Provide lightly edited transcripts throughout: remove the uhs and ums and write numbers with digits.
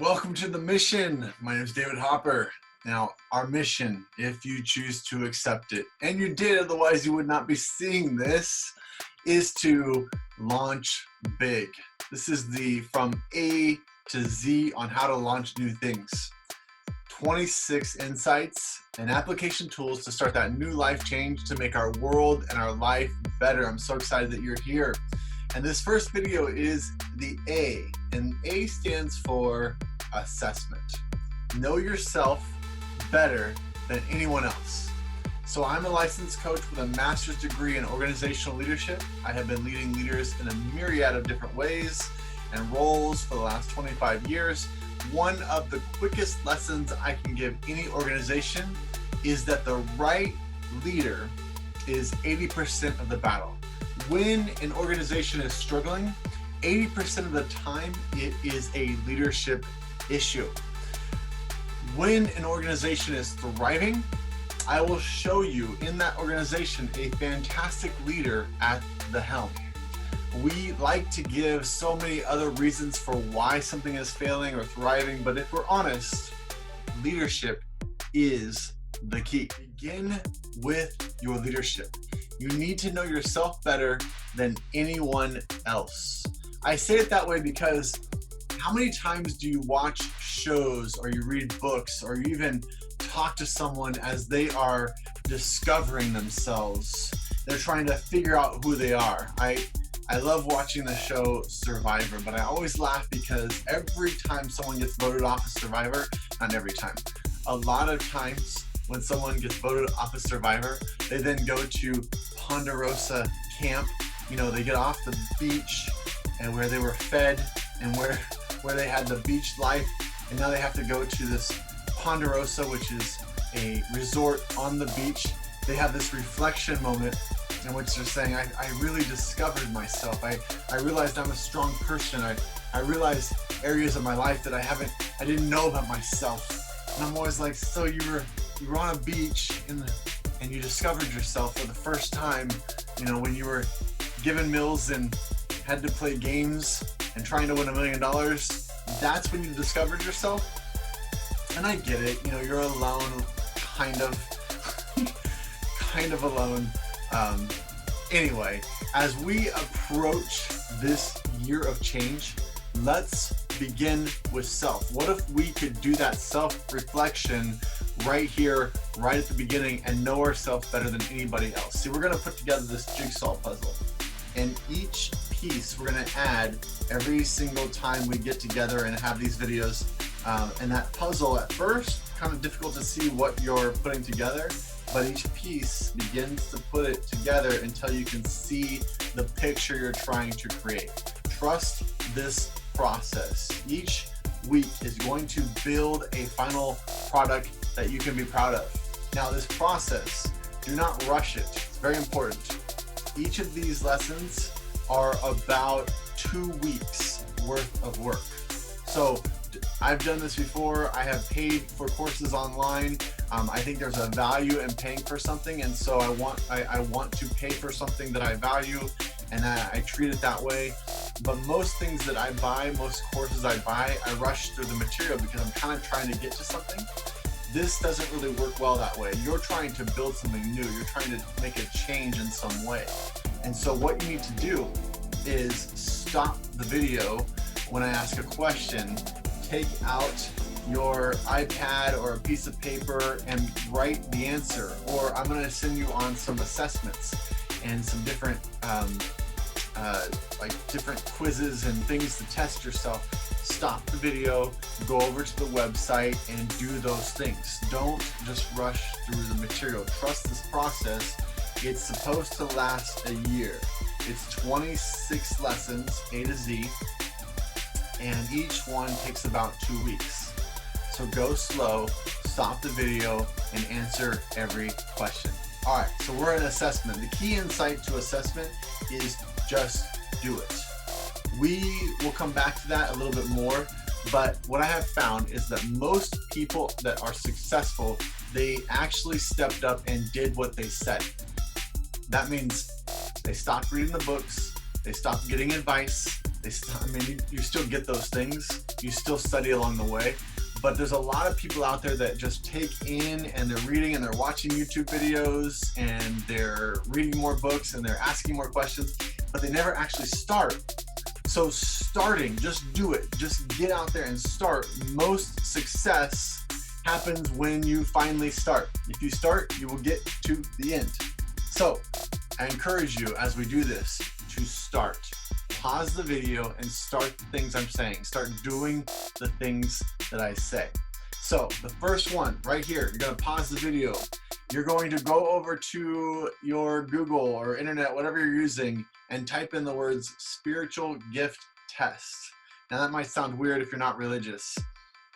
Welcome to the mission. My name is David Hopper. Now, our mission, if you choose to accept it, and you did, otherwise you would not be seeing this, is to launch big. This is the from A to Z on how to launch new things. 26 insights and application tools to start that new life change to make our world and our life better. I'm so excited that you're here. And this first video is the A, and A stands for assessment. Know yourself better than anyone else. So I'm a licensed coach with a master's degree in organizational leadership. I have been leading leaders in a myriad of different ways and roles for the last 25 years. One of the quickest lessons I can give any organization is that the right leader is 80% of the battle. When an organization is struggling, 80% of the time it is a leadership issue. When an organization is thriving, I will show you in that organization a fantastic leader at the helm. We like to give so many other reasons for why something is failing or thriving, but if we're honest, leadership is the key. Begin with your leadership. You need to know yourself better than anyone else. I say it that way because how many times do you watch shows or you read books or you even talk to someone as they are discovering themselves? They're trying to figure out who they are. I love watching the show Survivor, but I always laugh because every time someone gets voted off as Survivor, not every time, a lot of times when someone gets voted off as Survivor, they then go to Ponderosa camp. You know, they get off the beach and where they were fed and where they had the beach life, and now they have to go to this Ponderosa, which is a resort on the beach. They have this reflection moment in which they're saying, I really discovered myself. I realized I'm a strong person. I realized areas of my life that I didn't know about myself. And I'm always like, so you were on a beach and you discovered yourself for the first time, you know, when you were given meals and had to play games and trying to win $1 million. That's when you discovered yourself. And I get it, you know, you're alone, kind of alone. Anyway, as we approach this year of change, let's begin with self. What if we could do that self-reflection right here, right at the beginning, and know ourselves better than anybody else? See, we're gonna put together this jigsaw puzzle, and each piece we're gonna add every single time we get together and have these videos. And that puzzle at first, kind of difficult to see what you're putting together, but each piece begins to put it together until you can see the picture you're trying to create. Trust this process. Each week is going to build a final product that you can be proud of. Now, this process, do not rush it. It's very important. Each of these lessons are about 2 weeks worth of work. So I've done this before. I have paid for courses online. I think there's a value in paying for something, and so I want to pay for something that I value, and I treat it that way. But most things that I buy, most courses I buy, I rush through the material because I'm kind of trying to get to something. This doesn't really work well that way. You're trying to build something new. You're trying to make a change in some way. And so what you need to do is stop the video when I ask a question, take out your iPad or a piece of paper and write the answer. Or I'm gonna send you on some assessments and some different different quizzes and things to test yourself. Stop the video, go over to the website and do those things. Don't just rush through the material. Trust this process. It's supposed to last a year. It's 26 lessons, A to Z, and each one takes about 2 weeks. So go slow, stop the video, and answer every question. All right, so we're in assessment. The key insight to assessment is just do it. We will come back to that a little bit more, but what I have found is that most people that are successful, they actually stepped up and did what they said. That means they stopped reading the books, they stopped getting advice, I mean, you still get those things. You still study along the way. But there's a lot of people out there that just take in and they're reading and they're watching YouTube videos and they're reading more books and they're asking more questions, but they never actually start. So starting, just do it. Just get out there and start. Most success happens when you finally start. If you start, you will get to the end. So I encourage you as we do this to start. Pause the video and start the things I'm saying. Start doing the things that I say. So the first one right here, you're gonna pause the video. You're going to go over to your Google or internet, whatever you're using, and type in the words spiritual gift test. Now that might sound weird if you're not religious,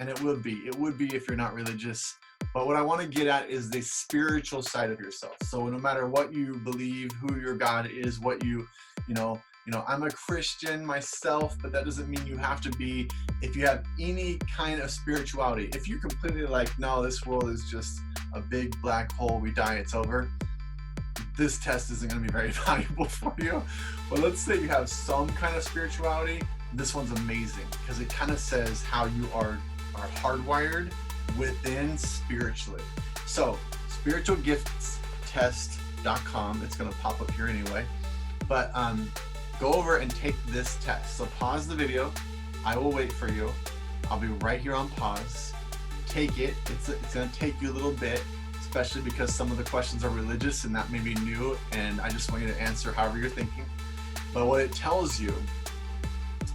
and it would be if you're not religious. But what I want to get at is the spiritual side of yourself. So no matter what you believe, who your God is, what you know, I'm a Christian myself, but that doesn't mean you have to be. If you have any kind of spirituality, if you're completely like, no, this world is just a big black hole, we die, it's over, this test isn't going to be very valuable for you. But let's say you have some kind of spirituality, this one's amazing because it kind of says how you are hardwired within spiritually. So spiritualgiftstest.com, it's going to pop up here anyway, but go over and take this test. So pause the video. I will wait for you. I'll be right here on pause. Take it. It's going to take you a little bit, especially because some of the questions are religious and that may be new, and I just want you to answer however you're thinking. But what it tells you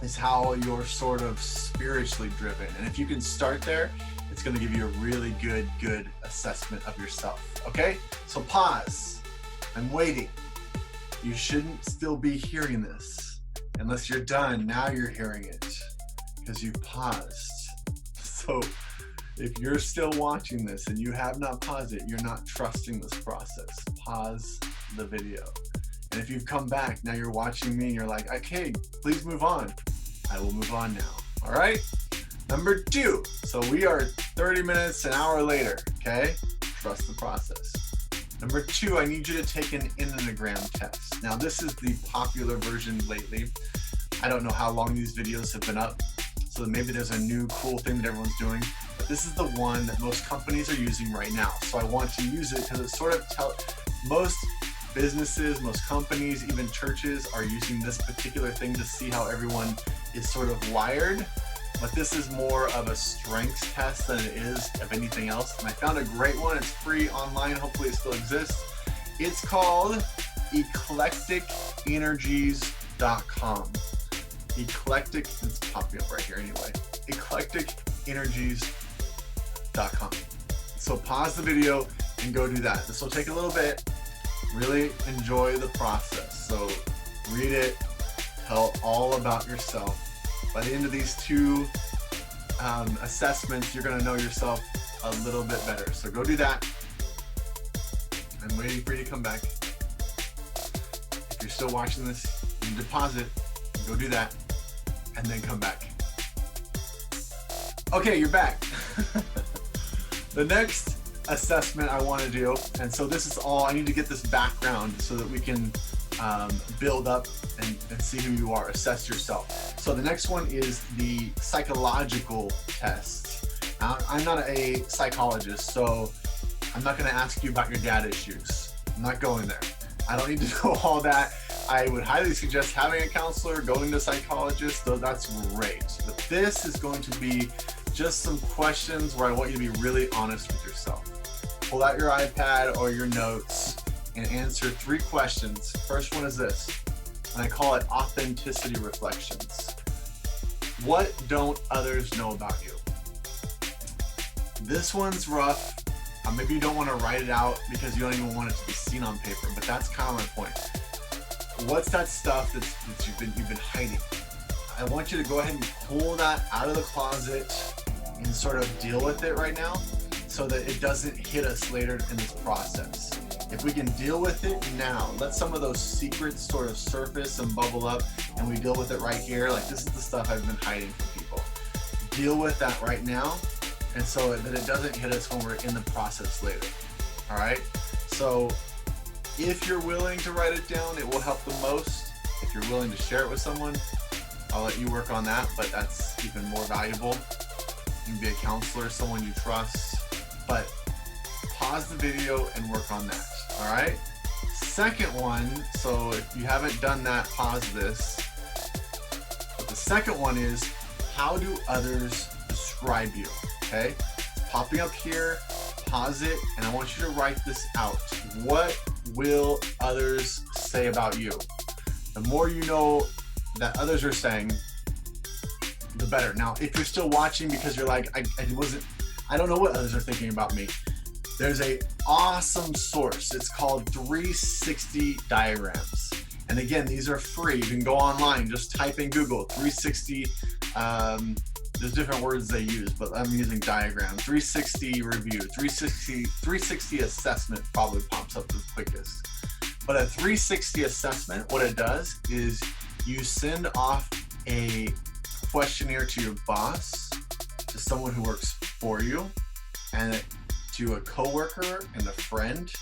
is how you're sort of spiritually driven. And if you can start there, it's going to give you a really good assessment of yourself. Okay? So pause. I'm waiting. You shouldn't still be hearing this unless you're done. Now you're hearing it because you paused. So if you're still watching this and you have not paused it, you're not trusting this process. Pause the video. And if you've come back, now you're watching me and you're like, okay, please move on. I will move on now. All right? Number 2. So we are 30 minutes, an hour later, okay? Trust the process. Number 2, I need you to take an Enneagram test. Now this is the popular version lately. I don't know how long these videos have been up, so maybe there's a new cool thing that everyone's doing, but this is the one that most companies are using right now. So I want to use it because it sort of most businesses, most companies, even churches are using this particular thing to see how everyone is sort of wired. But this is more of a strengths test than it is of anything else. And I found a great one. It's free online. Hopefully it still exists. It's called eclecticenergies.com. Eclectic, it's popping up right here anyway. eclecticenergies.com. So pause the video and go do that. This will take a little bit. Really enjoy the process. So read it, tell all about yourself. By the end of these 2 assessments, you're going to know yourself a little bit better. So go do that. I'm waiting for you to come back. If you're still watching this, you can pause it, go do that, and then come back. Okay, you're back. The next assessment I want to do, and so this is all, I need to get this background so that we can build up and see who you are, assess yourself. So the next one is the psychological test. Now, I'm not a psychologist, so I'm not going to ask you about your dad issues. I'm not going there. I don't need to know all that. I would highly suggest having a counselor, going to a psychologist, though that's great. But this is going to be just some questions where I want you to be really honest with yourself. Pull out your iPad or your notes and answer 3 questions. First one is this, and I call it authenticity reflections. What don't others know about you? This one's rough. Maybe you don't want to write it out because you don't even want it to be seen on paper, but that's kind of my point. What's that stuff that you've been hiding? I want you to go ahead and pull that out of the closet and sort of deal with it right now so that it doesn't hit us later in this process. If we can deal with it now, let some of those secrets sort of surface and bubble up, and we deal with it right here. Like, this is the stuff I've been hiding from people. Deal with that right now, and so that it doesn't hit us when we're in the process later. All right? So if you're willing to write it down, it will help the most. If you're willing to share it with someone, I'll let you work on that, but that's even more valuable. You can be a counselor, someone you trust, but pause the video and work on that, all right? Second one, so if you haven't done that, pause this. But the second one is, how do others describe you, okay? It's popping up here, pause it, and I want you to write this out. What will others say about you? The more you know that others are saying, the better. Now, if you're still watching because you're like, I don't know what others are thinking about me, there's a awesome source. It's called 360 diagrams. And again, these are free. You can go online, just type in Google 360. There's different words they use, but I'm using diagram. 360 review, 360 assessment probably pops up the quickest. But a 360 assessment, what it does is you send off a questionnaire to your boss, to someone who works for you, and to a coworker and a friend,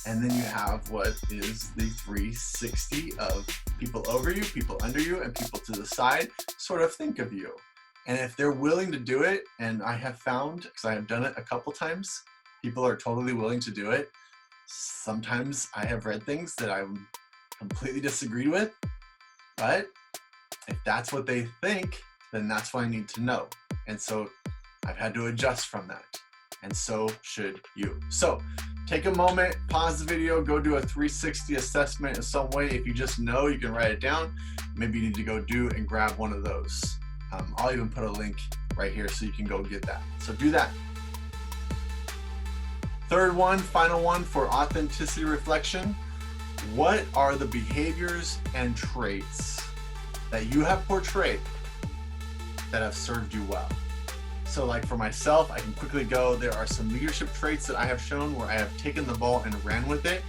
and then you have what is the 360 of people over you, people under you, and people to the side sort of think of you. And if they're willing to do it, and I have found, because I have done it a couple times, people are totally willing to do it. Sometimes I have read things that I'm completely disagreed with, but if that's what they think, then that's what I need to know. And so I've had to adjust from that. And so should you. So take a moment, pause the video, go do a 360 assessment in some way. If you just know, you can write it down. Maybe you need to go do and grab one of those. I'll even put a link right here so you can go get that. So do that. Third one, final one for authenticity reflection. What are the behaviors and traits that you have portrayed that have served you well? So like for myself, I can quickly go, there are some leadership traits that I have shown where I have taken the ball and ran with it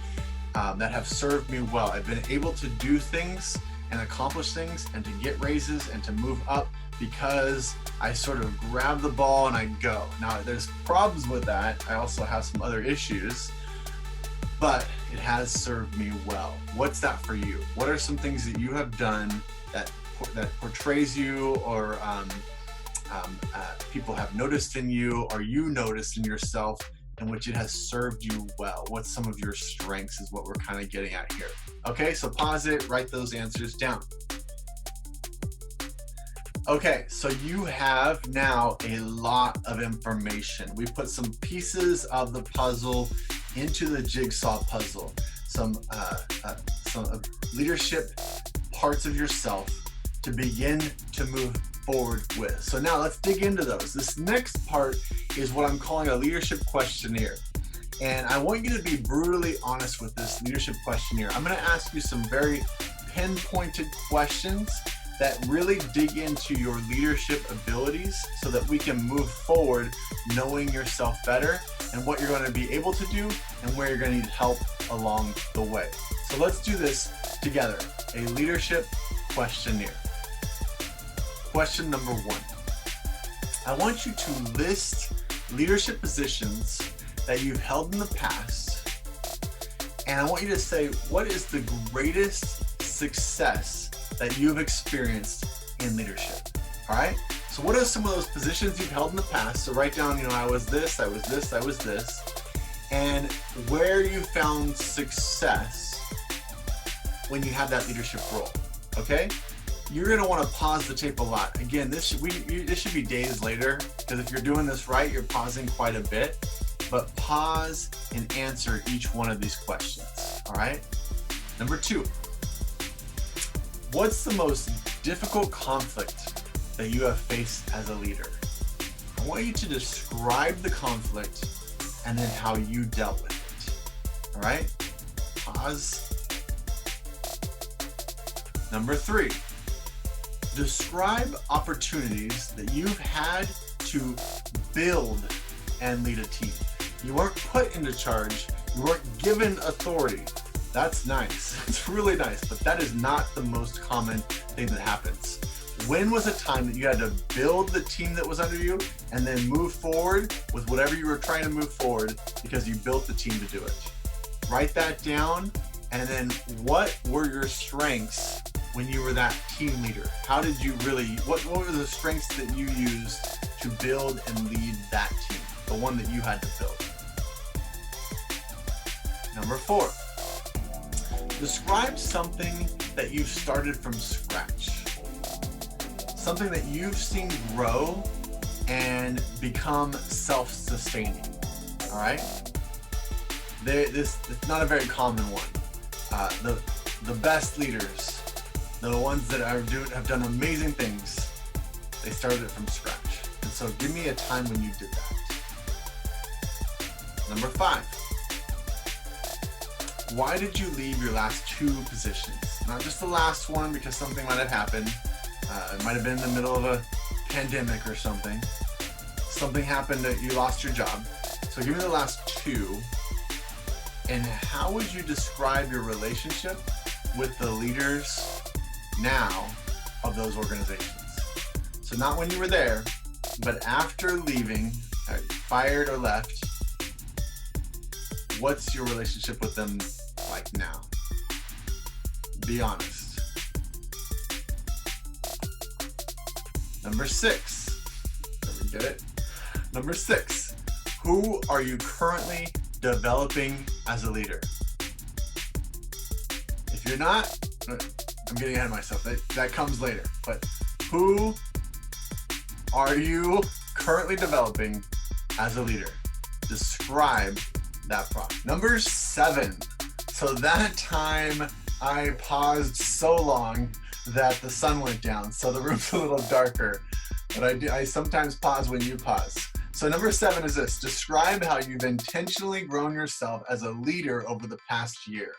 that have served me well. I've been able to do things and accomplish things and to get raises and to move up because I sort of grab the ball and I go. Now there's problems with that. I also have some other issues, but it has served me well. What's that for you? What are some things that you have done that portrays you, or people have noticed in you, or you noticed in yourself, in which it has served you well? What's some of your strengths is what we're kind of getting at here. Okay, so pause it, write those answers down. Okay, so you have now a lot of information. We put some pieces of the puzzle into the jigsaw puzzle. Some leadership parts of yourself to begin to move forward with. So now let's dig into those. This next part is what I'm calling a leadership questionnaire. And I want you to be brutally honest with this leadership questionnaire. I'm going to ask you some very pinpointed questions that really dig into your leadership abilities so that we can move forward knowing yourself better and what you're going to be able to do and where you're going to need help along the way. So let's do this together. A leadership questionnaire. Question number 1. I want you to list leadership positions that you've held in the past, and I want you to say, what is the greatest success that you've experienced in leadership? All right? So what are some of those positions you've held in the past? So write down, I was this, I was this, I was this, and where you found success when you had that leadership role, okay? You're gonna wanna pause the tape a lot. Again, this should be days later, because if you're doing this right, you're pausing quite a bit, but pause and answer each one of these questions, all right? Number 2, what's the most difficult conflict that you have faced as a leader? I want you to describe the conflict and then how you dealt with it, all right? Pause. Number 3, describe opportunities that you've had to build and lead a team. You weren't put into charge, you weren't given authority. That's nice, it's really nice, but that is not the most common thing that happens. When was a time that you had to build the team that was under you and then move forward with whatever you were trying to move forward because you built the team to do it? Write that down, and then what were your strengths when you were that team leader? How did you really, what were the strengths that you used to build and lead that team, the one that you had to build? Number 4, describe something that you've started from scratch. Something that you've seen grow and become self-sustaining, all right? This it's not a very common one. The best leaders, the ones that have done amazing things, they started it from scratch. And so give me a time when you did that. Number 5, why did you leave your last 2 positions? Not just the last one because something might have happened. It might have been in the middle of a pandemic or something. Something happened that you lost your job. So give me the last 2. And how would you describe your relationship with the leaders now of those organizations? So not when you were there, but after leaving, fired or left, what's your relationship with them like now? Be honest. Number 6. Let me get it. Number 6. Who are you currently developing as a leader? If you're not, I'm getting ahead of myself. That comes later. But who are you currently developing as a leader? Describe that process. Number 7. So that time I paused so long that the sun went down, so the room's a little darker. But I sometimes pause when you pause. So number 7 is this: describe how you've intentionally grown yourself as a leader over the past year.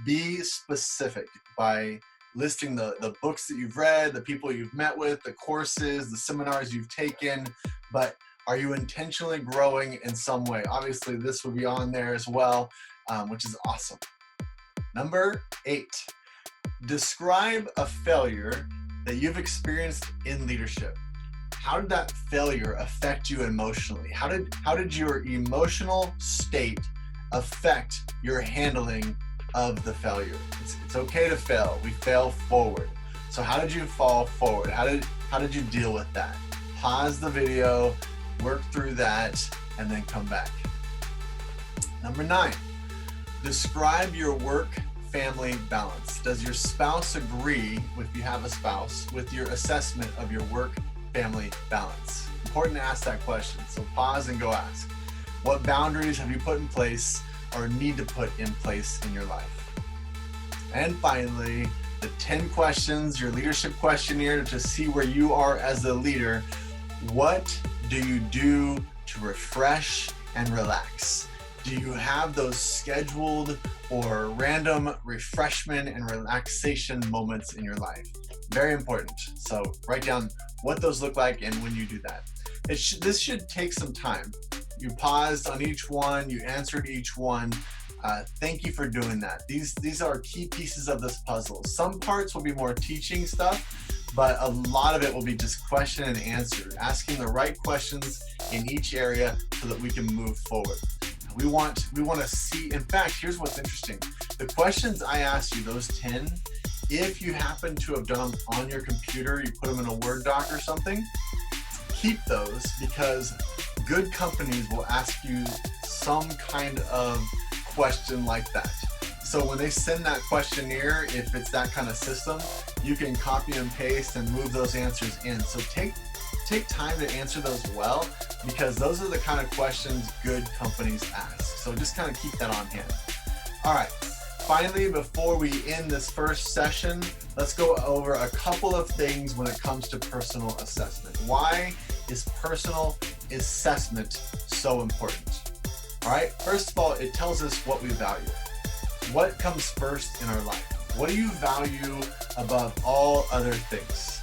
Be specific by listing the books that you've read, the people you've met with, the courses, the seminars you've taken, but are you intentionally growing in some way? Obviously, this will be on there as well, which is awesome. Number 8, describe a failure that you've experienced in leadership. How did that failure affect you emotionally? How did your emotional state affect your handling of the failure? It's okay to fail. We fail forward. So how did you fall forward? How did you deal with that? Pause the video, work through that, and then come back. Number 9, describe your work-family balance. Does your spouse agree, if you have a spouse, with your assessment of your work-family balance? Important to ask that question, so pause and go ask. What boundaries have you put in place or need to put in place in your life? And finally, the 10 questions, your leadership questionnaire to see where you are as a leader. What do you do to refresh and relax? Do you have those scheduled or random refreshment and relaxation moments in your life? Very important. So write down what those look like and when you do that. This should take some time. You paused on each one, you answered each one. Thank you for doing that. These are key pieces of this puzzle. Some parts will be more teaching stuff, but a lot of it will be just question and answer, asking the right questions in each area so that we can move forward. We want to see, in fact, here's what's interesting. The questions I asked you, those 10, if you happen to have done them on your computer, you put them in a Word doc or something, keep those, because good companies will ask you some kind of question like that. So when they send that questionnaire, if it's that kind of system, you can copy and paste and move those answers in. So take time to answer those well, because those are the kind of questions good companies ask. So just kind of keep that on hand. All right. Finally, before we end this first session, let's go over a couple of things when it comes to personal assessment. Why is personal assessment so important? All right. First of all, it tells us what we value. What comes first in our life? What do you value above all other things?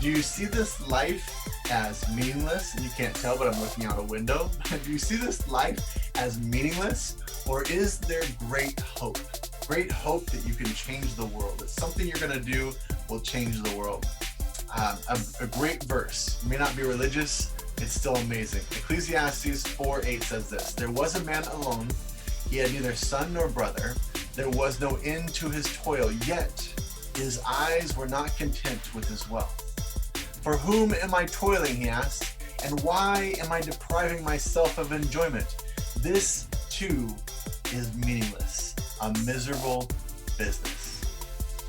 Do you see this life as meaningless? And you can't tell, but I'm looking out a window. Do you see this life as meaningless, or is there great hope? Great hope that you can change the world. That something you're going to do will change the world. A great verse. It may not be religious. It's still amazing. Ecclesiastes 4:8 says this: "There was a man alone. He had neither son nor brother. There was no end to his toil, yet His eyes were not content with his wealth. For whom am I toiling, he asked, and why am I depriving myself of enjoyment? This too is meaningless, a miserable business.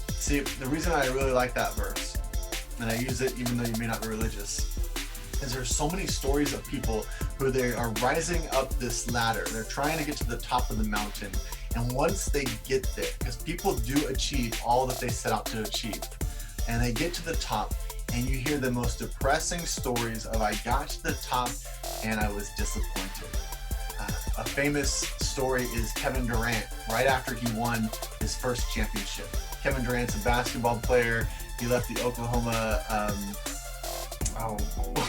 See, the reason I really like that verse, and I use it even though you may not be religious, is there's so many stories of people who they are rising up this ladder. They're trying to get to the top of the mountain. And once they get there, because people do achieve all that they set out to achieve, and they get to the top, and you hear the most depressing stories of I got to the top and I was disappointed. A famous story is Kevin Durant, right after he won his first championship. Kevin Durant's a basketball player. He left the Oklahoma,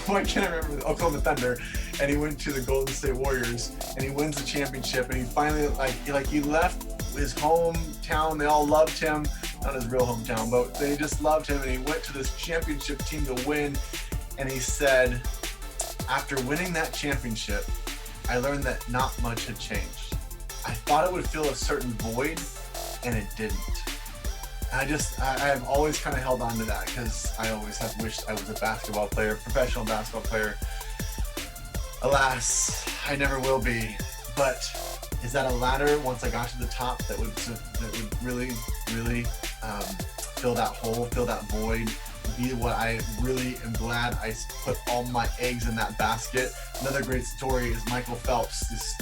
why can't I remember, the Oklahoma Thunder, and he went to the Golden State Warriors, and he wins the championship, and he finally, he left his hometown. They all loved him, not his real hometown, but they just loved him, and he went to this championship team to win, and he said, after winning that championship, I learned that not much had changed. I thought it would fill a certain void, and it didn't. I have always kind of held on to that because I always have wished I was a basketball player, professional basketball player. Alas, I never will be. But is that a ladder once I got to the top that would really, really fill that hole, fill that void, be what I really am glad I put all my eggs in that basket? Another great story is Michael Phelps, this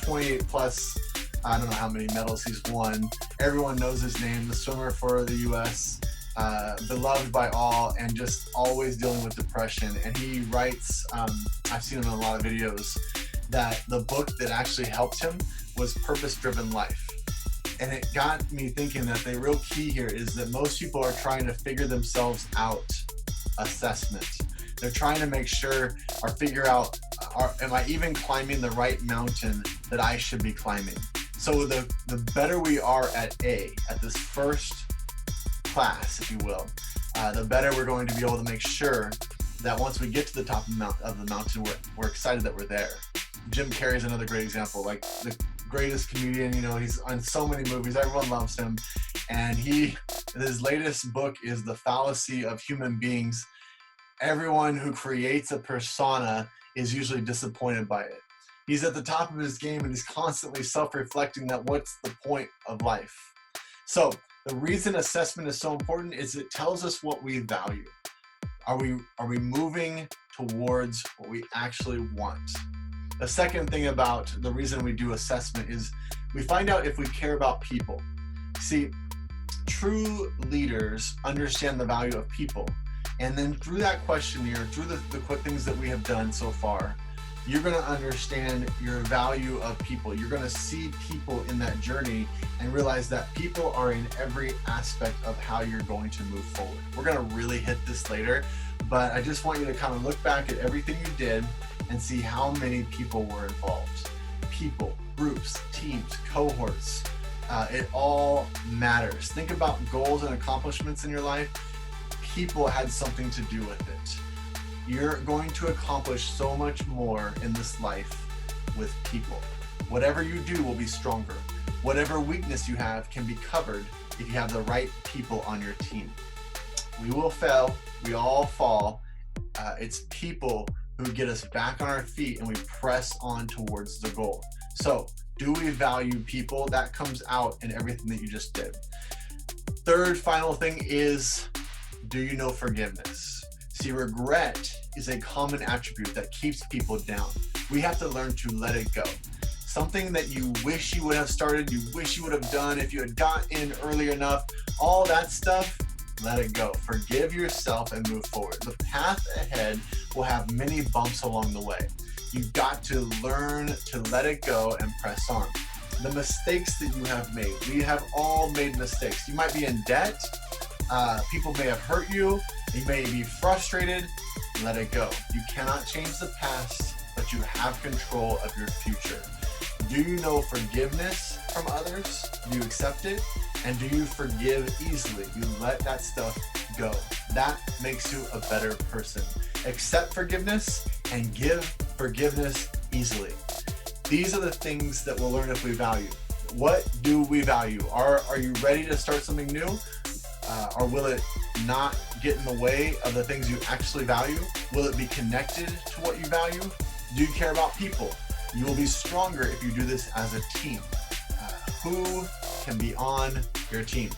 28 plus, I don't know how many medals he's won. Everyone knows his name, the swimmer for the U.S., beloved by all, and just always dealing with depression. And he writes, I've seen him in a lot of videos, that the book that actually helped him was Purpose-Driven Life. And it got me thinking that the real key here is that most people are trying to figure themselves out assessment. They're trying to make sure or figure out, am I even climbing the right mountain that I should be climbing? So the better we are at this first class, if you will, the better we're going to be able to make sure that once we get to the top of the mountain, we're excited that we're there. Jim Carrey's another great example, like the greatest comedian, he's on so many movies, everyone loves him. And his latest book is The Fallacy of Human Beings. Everyone who creates a persona is usually disappointed by it. He's at the top of his game and he's constantly self-reflecting that what's the point of life. So the reason assessment is so important is it tells us what we value. Are we moving towards what we actually want? The second thing about the reason we do assessment is we find out if we care about people. See, true leaders understand the value of people. And then through that questionnaire, through the things that we have done so far, you're going to understand your value of people. You're going to see people in that journey and realize that people are in every aspect of how you're going to move forward. We're going to really hit this later, but I just want you to kind of look back at everything you did and see how many people were involved. People, groups, teams, cohorts, it all matters. Think about goals and accomplishments in your life. People had something to do with it. You're going to accomplish so much more in this life with people. Whatever you do will be stronger. Whatever weakness you have can be covered if you have the right people on your team. We will fail. We all fall. It's people who get us back on our feet and we press on towards the goal. So, do we value people? That comes out in everything that you just did. Third, final thing is, do you know forgiveness? See, regret is a common attribute that keeps people down. We have to learn to let it go. Something that you wish you would have started, you wish you would have done, if you had got in early enough, all that stuff, let it go. Forgive yourself and move forward. The path ahead will have many bumps along the way. You've got to learn to let it go and press on. The mistakes that you have made, we have all made mistakes. You might be in debt. People may have hurt you. You may be frustrated. Let it go. You cannot change the past, but you have control of your future. Do you know forgiveness from others? Do you accept it? And do you forgive easily? You let that stuff go. That makes you a better person. Accept forgiveness and give forgiveness easily. These are the things that we'll learn if we value. What do we value? Are you ready to start something new? or will it not get in the way of the things you actually value? Will it be connected to what you value? Do you care about people? You will be stronger if you do this as a team. Who can be on your team?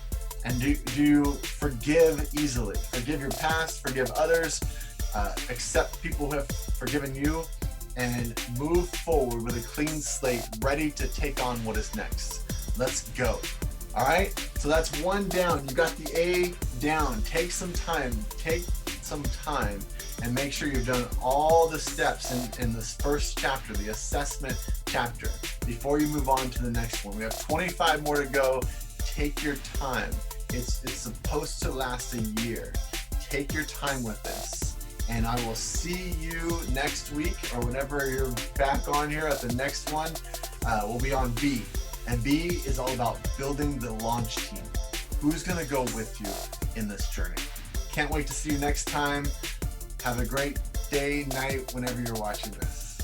And do you forgive easily? Forgive your past, forgive others, accept people who have forgiven you, and move forward with a clean slate, ready to take on what is next. Let's go. All right, so that's one down. You got the A down. Take some time and make sure you've done all the steps in this first chapter, the assessment chapter, before you move on to the next one. We have 25 more to go. Take your time. It's supposed to last a year. Take your time with this. And I will see you next week, or whenever you're back on here at the next one. We'll be on B. And B is all about building the launch team. Who's gonna go with you in this journey? Can't wait to see you next time. Have a great day, night, whenever you're watching this.